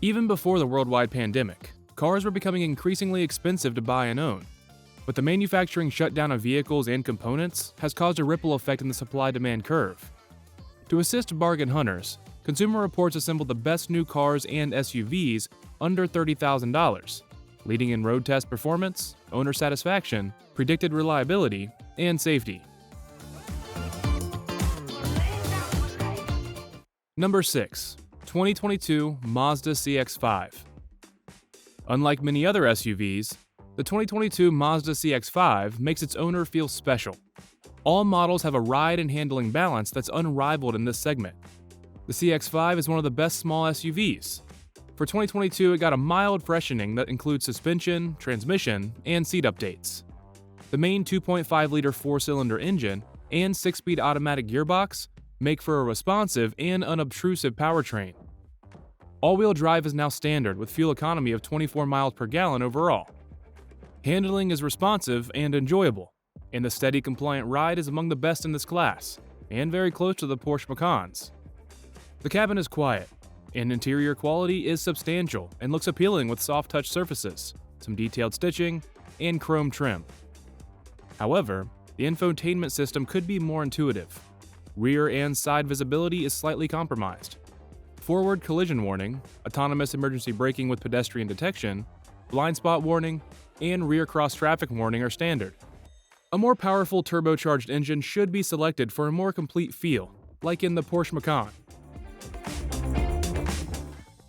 Even before the worldwide pandemic, cars were becoming increasingly expensive to buy and own. But the manufacturing shutdown of vehicles and components has caused a ripple effect in the supply-demand curve. To assist bargain hunters, Consumer Reports assembled the best new cars and SUVs under $30,000, leading in road test performance, owner satisfaction, predicted reliability, and safety. Number 6. 2022 Mazda CX5. Unlike many other SUVs, the 2022 Mazda CX5 makes its owner feel special. All models have a ride and handling balance that's unrivaled in this segment. The CX5 is one of the best small SUVs. For 2022, it got a mild freshening that includes suspension, transmission, and seat updates. The main 2.5-liter four-cylinder engine and 6-speed automatic gearbox make for a responsive and unobtrusive powertrain. All-wheel drive is now standard with fuel economy of 24 miles per gallon overall. Handling is responsive and enjoyable, and the steady, compliant ride is among the best in this class, and very close to the Porsche Macans. The cabin is quiet, and interior quality is substantial and looks appealing with soft-touch surfaces, some detailed stitching, and chrome trim. However, the infotainment system could be more intuitive. Rear and side visibility is slightly compromised. Forward collision warning, autonomous emergency braking with pedestrian detection, blind spot warning, and rear cross-traffic warning are standard. A more powerful turbocharged engine should be selected for a more complete feel, like in the Porsche Macan.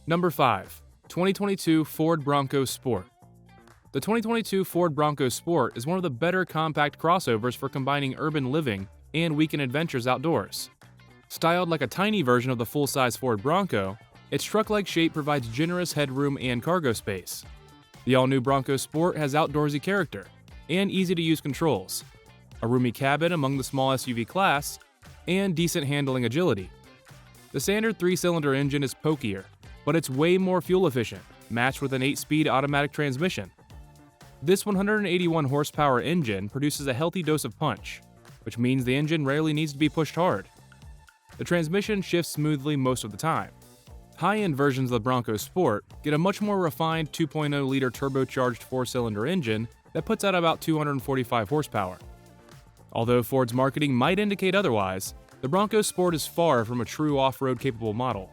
Number 5. 2022 Ford Bronco Sport. The 2022 Ford Bronco Sport is one of the better compact crossovers for combining urban living and weekend adventures outdoors. Styled like a tiny version of the full-size Ford Bronco, its truck-like shape provides generous headroom and cargo space. The all-new Bronco Sport has outdoorsy character and easy-to-use controls, a roomy cabin among the small SUV class, and decent handling agility. The standard 3-cylinder engine is pokier, but it's way more fuel efficient, matched with an 8-speed automatic transmission. This 181 horsepower engine produces a healthy dose of punch, which means the engine rarely needs to be pushed hard. The transmission shifts smoothly most of the time. High-end versions of the Bronco Sport get a much more refined 2.0-liter turbocharged 4-cylinder engine that puts out about 245 horsepower. Although Ford's marketing might indicate otherwise, the Bronco Sport is far from a true off-road capable model.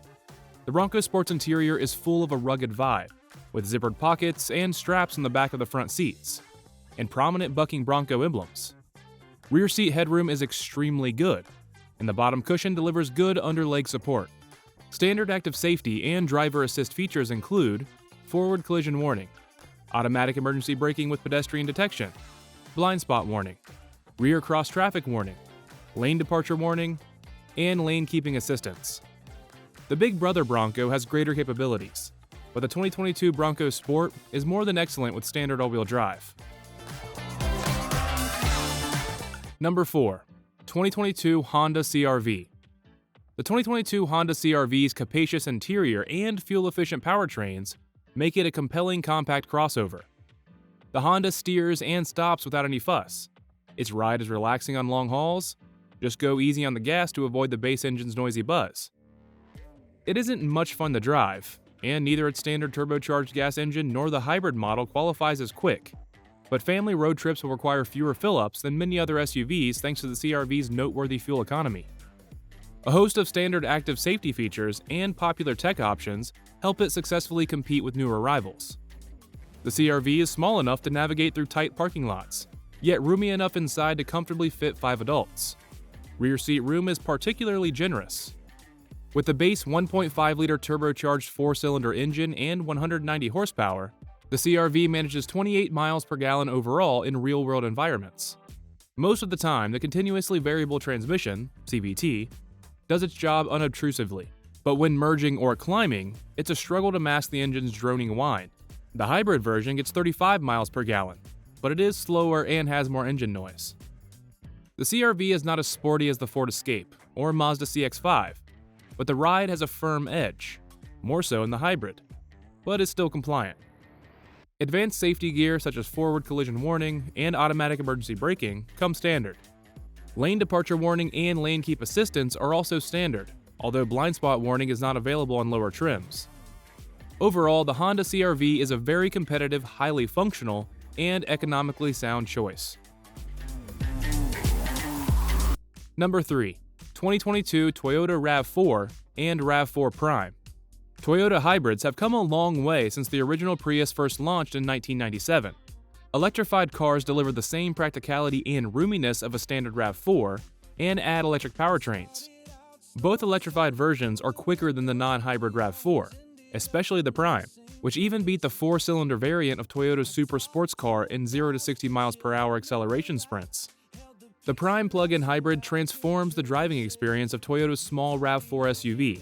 The Bronco Sport's interior is full of a rugged vibe, with zippered pockets and straps in the back of the front seats, and prominent bucking Bronco emblems. Rear seat headroom is extremely good, and the bottom cushion delivers good underleg support. Standard active safety and driver assist features include forward collision warning, automatic emergency braking with pedestrian detection, blind spot warning, rear cross-traffic warning, lane departure warning, and lane keeping assistance. The Big Brother Bronco has greater capabilities, but the 2022 Bronco Sport is more than excellent with standard all-wheel drive. Number 4. 2022 Honda CR-V. The 2022 Honda CR-V's capacious interior and fuel-efficient powertrains make it a compelling compact crossover. The Honda steers and stops without any fuss. Its ride is relaxing on long hauls. Just go easy on the gas to avoid the base engine's noisy buzz. It isn't much fun to drive, and neither its standard turbocharged gas engine nor the hybrid model qualifies as quick. But family road trips will require fewer fill-ups than many other SUVs thanks to the CR-V's noteworthy fuel economy. A host of standard active safety features and popular tech options help it successfully compete with newer rivals. The CR-V is small enough to navigate through tight parking lots, yet roomy enough inside to comfortably fit 5 adults. Rear seat room is particularly generous. With the base 1.5-liter turbocharged 4-cylinder engine and 190 horsepower, the CR-V manages 28 miles per gallon overall in real-world environments. Most of the time, the continuously variable transmission, CVT, does its job unobtrusively, but when merging or climbing, it's a struggle to mask the engine's droning whine. The hybrid version gets 35 miles per gallon, but it is slower and has more engine noise. The CR-V is not as sporty as the Ford Escape or Mazda CX5, but the ride has a firm edge, more so in the hybrid, but is still compliant. Advanced safety gear such as forward collision warning and automatic emergency braking come standard. Lane departure warning and lane keep assistance are also standard, although blind spot warning is not available on lower trims. Overall, the Honda CR-V is a very competitive, highly functional, and economically sound choice. Number 3. 2022 Toyota RAV4 and RAV4 Prime. Toyota hybrids have come a long way since the original Prius first launched in 1997. Electrified cars deliver the same practicality and roominess of a standard RAV4 and add electric powertrains. Both electrified versions are quicker than the non-hybrid RAV4, especially the Prime, which even beat the 4-cylinder variant of Toyota's super sports car in 0 to 60 miles per hour acceleration sprints. The Prime plug-in hybrid transforms the driving experience of Toyota's small RAV4 SUV,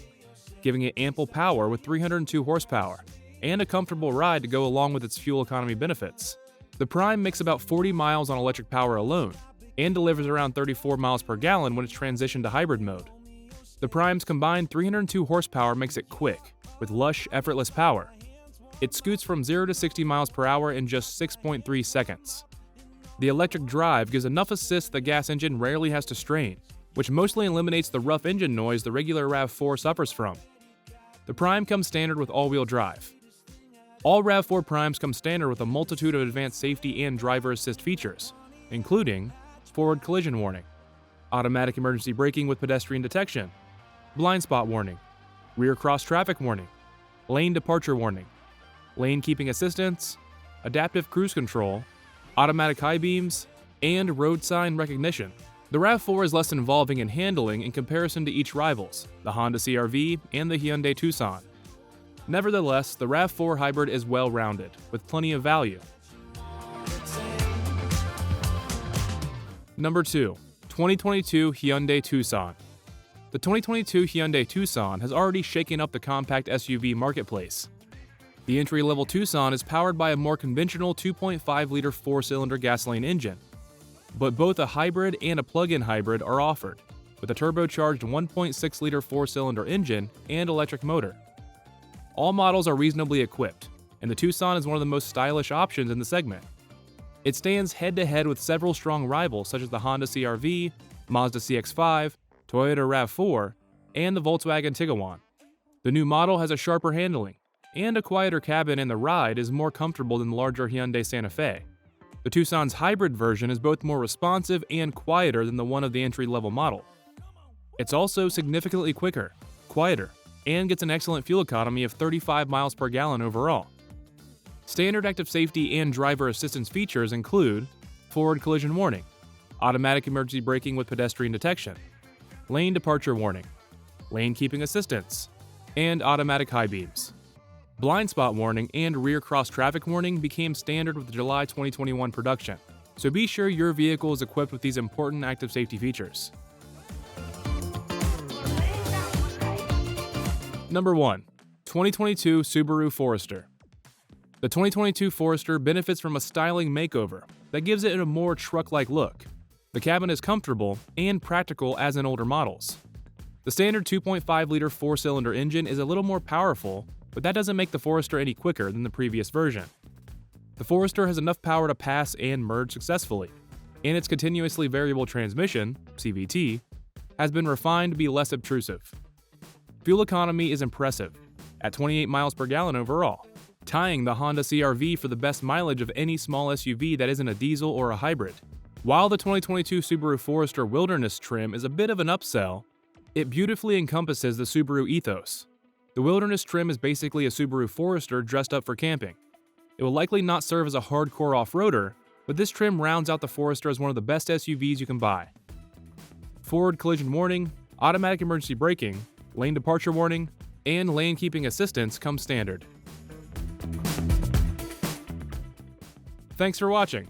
giving it ample power with 302 horsepower and a comfortable ride to go along with its fuel economy benefits. The Prime makes about 40 miles on electric power alone and delivers around 34 miles per gallon when it's transitioned to hybrid mode. The Prime's combined 302 horsepower makes it quick, with lush, effortless power. It scoots from 0 to 60 miles per hour in just 6.3 seconds. The electric drive gives enough assist the gas engine rarely has to strain, which mostly eliminates the rough engine noise the regular RAV4 suffers from. The Prime comes standard with all-wheel drive. All RAV4 Primes come standard with a multitude of advanced safety and driver assist features, including forward collision warning, automatic emergency braking with pedestrian detection, blind spot warning, rear cross traffic warning, lane departure warning, lane keeping assistance, adaptive cruise control, automatic high beams, and road sign recognition. The RAV4 is less involving in handling in comparison to each rivals, the Honda CR-V and the Hyundai Tucson. Nevertheless, the RAV4 hybrid is well-rounded, with plenty of value. Number 2. 2022 Hyundai Tucson. The 2022 Hyundai Tucson has already shaken up the compact SUV marketplace. The entry-level Tucson is powered by a more conventional 2.5-liter 4-cylinder gasoline engine, but both a hybrid and a plug-in hybrid are offered, with a turbocharged 1.6-liter 4-cylinder engine and electric motor. All models are reasonably equipped, and the Tucson is one of the most stylish options in the segment. It stands head-to-head with several strong rivals such as the Honda CR-V, Mazda CX5, Toyota RAV4, and the Volkswagen Tiguan. The new model has a sharper handling, and a quieter cabin, and the ride is more comfortable than the larger Hyundai Santa Fe. The Tucson's hybrid version is both more responsive and quieter than the one of the entry-level model. It's also significantly quicker, quieter, and gets an excellent fuel economy of 35 miles per gallon overall. Standard active safety and driver assistance features include forward collision warning, automatic emergency braking with pedestrian detection, lane departure warning, lane keeping assistance, and automatic high beams. Blind spot warning and rear cross traffic warning became standard with the July 2021 production, so be sure your vehicle is equipped with these important active safety features. Number 1. 2022 Subaru Forester. The 2022 Forester benefits from a styling makeover that gives it a more truck-like look. The cabin is comfortable and practical as in older models. The standard 2.5-liter 4-cylinder engine is a little more powerful, but that doesn't make the Forester any quicker than the previous version. The Forester has enough power to pass and merge successfully, and its continuously variable transmission, CVT, has been refined to be less obtrusive. Fuel economy is impressive, at 28 miles per gallon overall, tying the Honda CR-V for the best mileage of any small SUV that isn't a diesel or a hybrid. While the 2022 Subaru Forester Wilderness trim is a bit of an upsell, it beautifully encompasses the Subaru ethos. The Wilderness trim is basically a Subaru Forester dressed up for camping. It will likely not serve as a hardcore off-roader, but this trim rounds out the Forester as one of the best SUVs you can buy. Forward collision warning, automatic emergency braking, lane departure warning, and lane keeping assistance come standard. Thanks for watching.